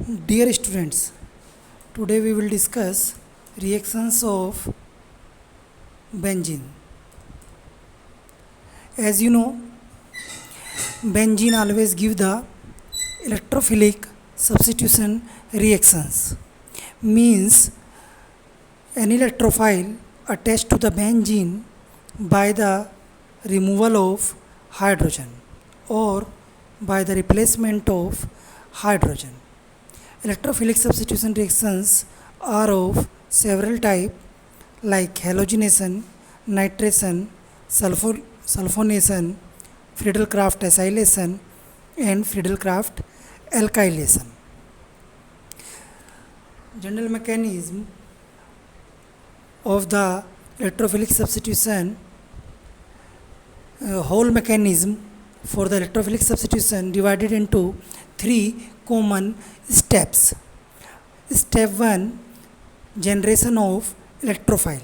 Dear students, today we will discuss reactions of benzene. As you know, benzene always give the electrophilic substitution reactions. Means an electrophile attached to the benzene by the removal of hydrogen or by the replacement of hydrogen. Electrophilic substitution reactions are of several types like halogenation, nitration, sulfonation, Friedel-Crafts acylation, and Friedel-Crafts alkylation. General mechanism of the electrophilic substitution, whole mechanism for the electrophilic substitution divided into three common steps. Step 1, generation of electrophile.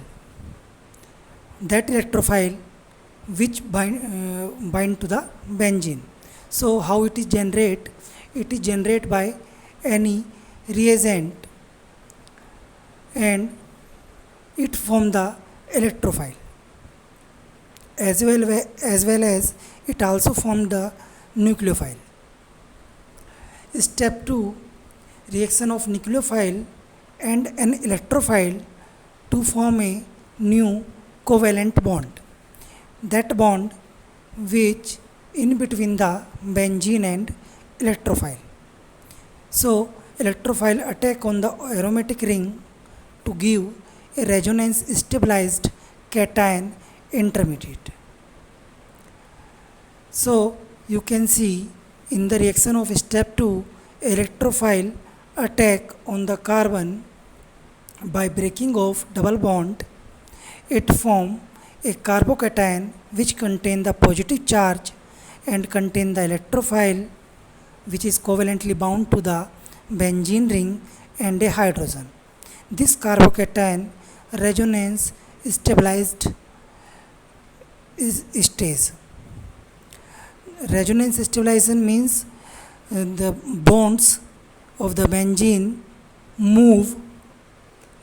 That electrophile which bind to the benzene. So how it is generated? It is generated by any reagent and it form the electrophile as well as it also form the nucleophile. Step 2, reaction of nucleophile and an electrophile to form a new covalent bond. That bond which in between the benzene and electrophile. So electrophile attack on the aromatic ring to give a resonance stabilized cation intermediate. So you can see in the reaction of step 2, electrophile attack on the carbon by breaking of double bond. It form a carbocation which contain the positive charge and contain the electrophile which is covalently bound to the benzene ring and a hydrogen. This carbocation resonance stabilized stage. Resonance stabilization means the bonds of the benzene move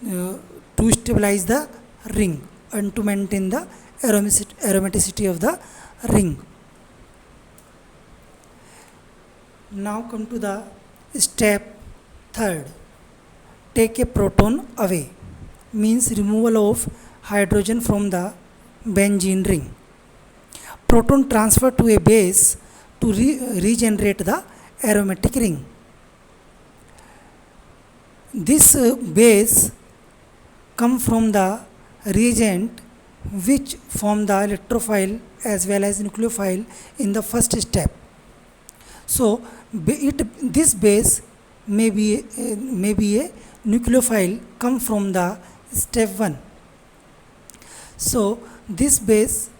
to stabilize the ring and to maintain the aromaticity of the ring. Now come to the step 3rd. Take a proton away, means removal of hydrogen from the benzene ring. Proton transfer to a base to regenerate the aromatic ring. This base come from the reagent which form the electrophile as well as nucleophile in the first step. So this base may be a nucleophile come from the step 1. So this base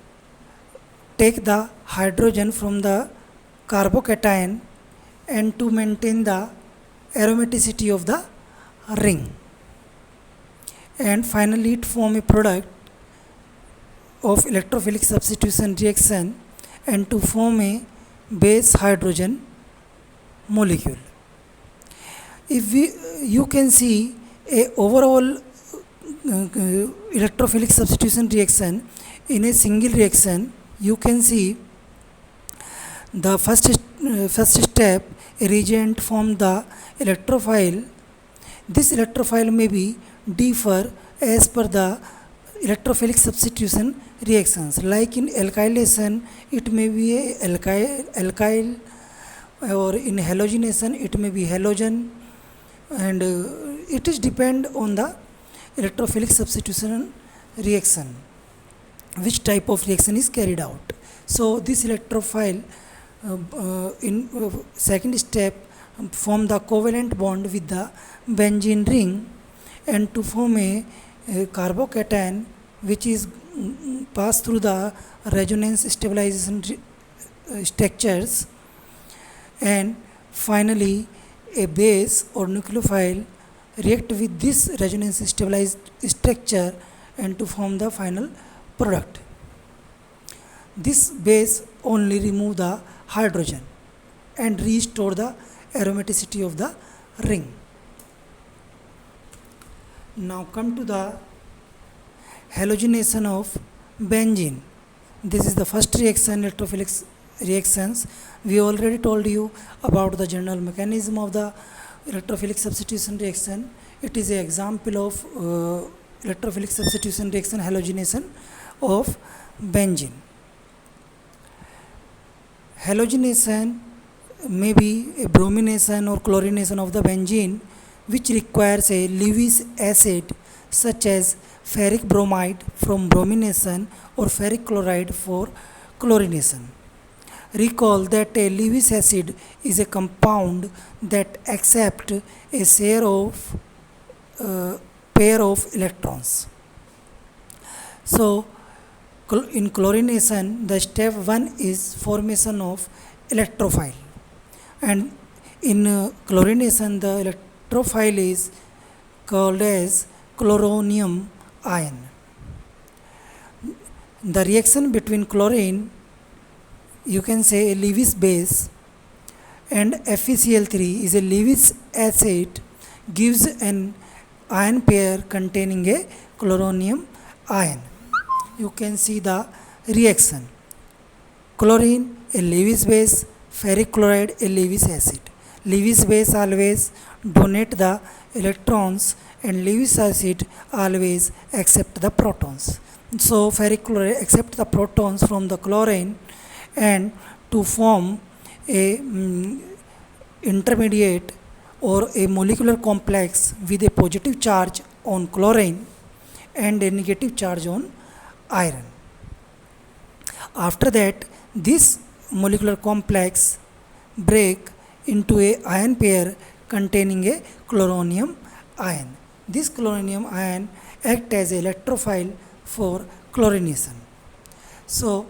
take the hydrogen from the carbocation and to maintain the aromaticity of the ring, and finally it form a product of electrophilic substitution reaction and to form a base hydrogen molecule. If you can see a overall electrophilic substitution reaction in a single reaction, you can see the first step, a reagent form the electrophile. This electrophile may be differ as per the electrophilic substitution reactions. Like in alkylation, it may be a alkyl, or in halogenation, it may be halogen, and it is depend on the electrophilic substitution reaction, which type of reaction is carried out. So this electrophile in second step form the covalent bond with the benzene ring and to form a carbocation which is pass through the resonance stabilization structures, and finally a base or nucleophile react with this resonance stabilized structure and to form the final product. This base only remove the hydrogen and restore the aromaticity of the ring. Now come to the halogenation of benzene. This is the first reaction, electrophilic reactions. We already told you about the general mechanism of the electrophilic substitution reaction. It is an example of electrophilic substitution reaction, halogenation of benzene. Halogenation may be a bromination or chlorination of the benzene, which requires a Lewis acid such as ferric bromide from bromination or ferric chloride for chlorination. Recall that a Lewis acid is a compound that accepts a pair of electrons. So, in chlorination, the step 1 is formation of electrophile, and in chlorination, the electrophile is called as chloronium ion. The reaction between chlorine, you can say a Lewis base, and FeCl3 is a Lewis acid, gives an ion pair containing a chloronium ion. You can see the reaction. Chlorine, a Lewis base, ferric chloride, a Lewis acid. Lewis base always donate the electrons, and Lewis acid always accept the protons. So ferric chloride accept the protons from the chlorine, and to form a intermediate or a molecular complex with a positive charge on chlorine and a negative charge on iron. After that, this molecular complex break into a ion pair containing a chloronium ion. This chloronium ion act as a electrophile for chlorination. So,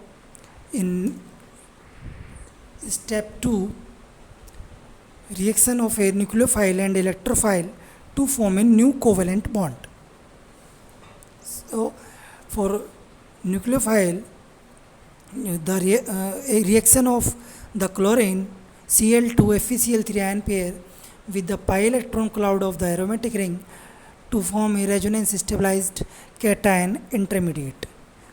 in step 2, reaction of a nucleophile and electrophile to form a new covalent bond. So, for nucleophile, a reaction of the chlorine Cl2 FeCl3 ion pair with the pi electron cloud of the aromatic ring to form a resonance stabilized cation intermediate,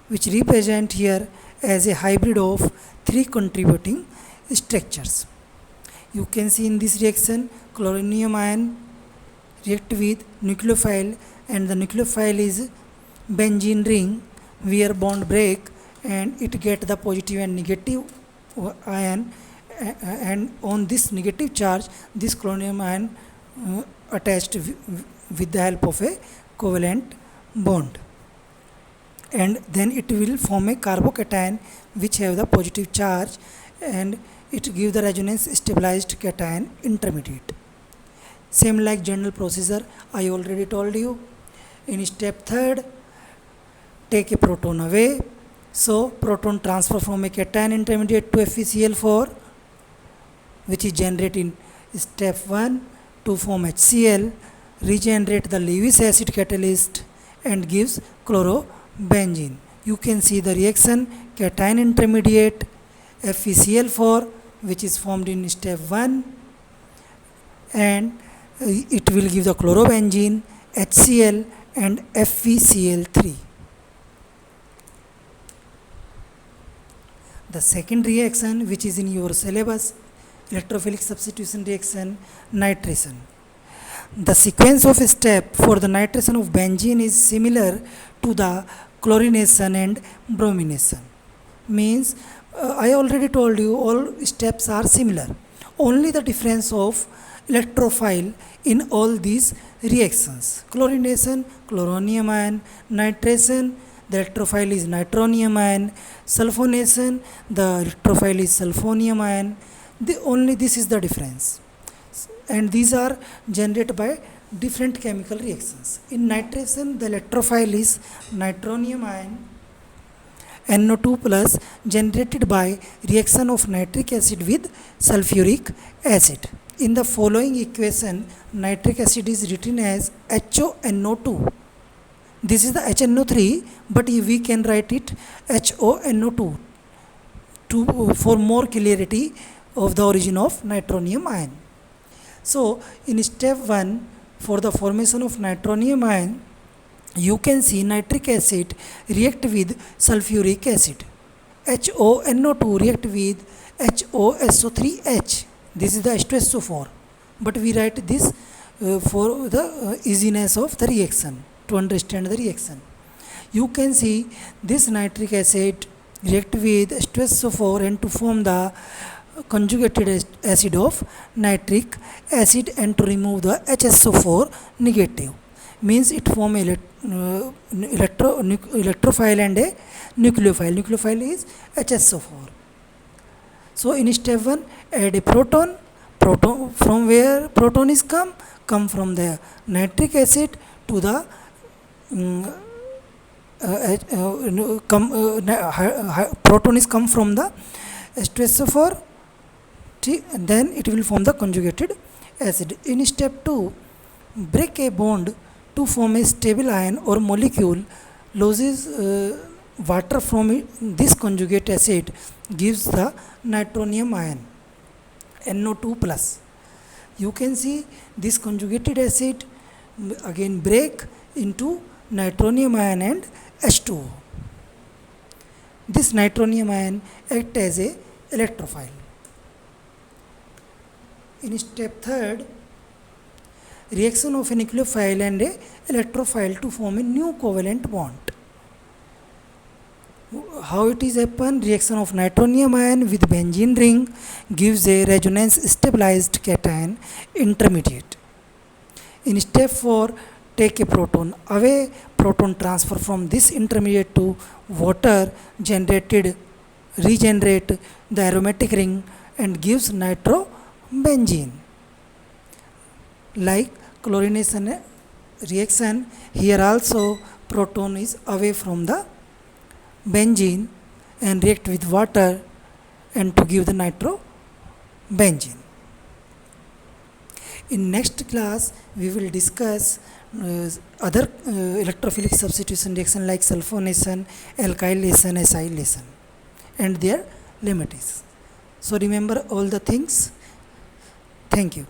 which represent here as a hybrid of 3 contributing structures. You can see in this reaction, chloronium ion react with nucleophile, and the nucleophile is benzene ring where bond break and it get the positive and negative ion, and on this negative charge this chloronium ion attached with the help of a covalent bond, and then it will form a carbocation which have the positive charge, and it give the resonance stabilized cation intermediate. Same like general procedure I already told you. In step 3, take a proton away. So proton transfer from a cation intermediate to FeCl4, which is generated in step 1 to form HCl, regenerate the Lewis acid catalyst and gives chlorobenzene. You can see the reaction cation intermediate FeCl4, which is formed in step 1, and it will give the chlorobenzene, HCl and FeCl3. The second reaction, which is in your syllabus, electrophilic substitution reaction, nitration. The sequence of step for the nitration of benzene is similar to the chlorination and bromination. Means I already told you all steps are similar. Only the difference of electrophile in all these reactions. Chlorination, chloronium ion; nitration, the electrophile is nitronium ion; sulfonation, the electrophile is sulfonium ion. Only this is the difference, and these are generated by different chemical reactions. In nitration, the electrophile is nitronium ion NO2 plus, generated by reaction of nitric acid with sulfuric acid. In the following equation, nitric acid is written as HONO2. This is the HNO3, but we can write it HONO2 for more clarity of the origin of nitronium ion. So in step 1, for the formation of nitronium ion, you can see nitric acid react with sulfuric acid. HONO2 react with HOSO3H. This is the H2SO4. But we write this for the easiness of the reaction, to understand the reaction. You can see this nitric acid react with H2SO4 and to form the conjugated acid of nitric acid, and to remove the HSO4 negative, means it form electrophile and a nucleophile. Nucleophile is HSO4. So in step 1, add a proton. Proton, from where proton is come from the nitric acid to the proton is come from the H2SO4, and then it will form the conjugated acid. In step 2, break a bond to form a stable ion or molecule, loses water from it. This conjugate acid gives the nitronium ion, NO2 plus. You can see this conjugated acid again break into nitronium ion and H2O. This nitronium ion act as a electrophile. In step 3, reaction of a nucleophile and a electrophile to form a new covalent bond. How it is happen? Reaction of nitronium ion with benzene ring gives a resonance stabilized cation intermediate. In step 4, take a proton. Away proton transfer from this intermediate to water regenerate the aromatic ring and gives nitrobenzene. Like chlorination reaction, here also proton is away from the benzene and react with water and to give the nitrobenzene. In next class we will discuss other electrophilic substitution reaction like sulfonation, alkylation, acylation and their limits. So remember all the things. Thank you.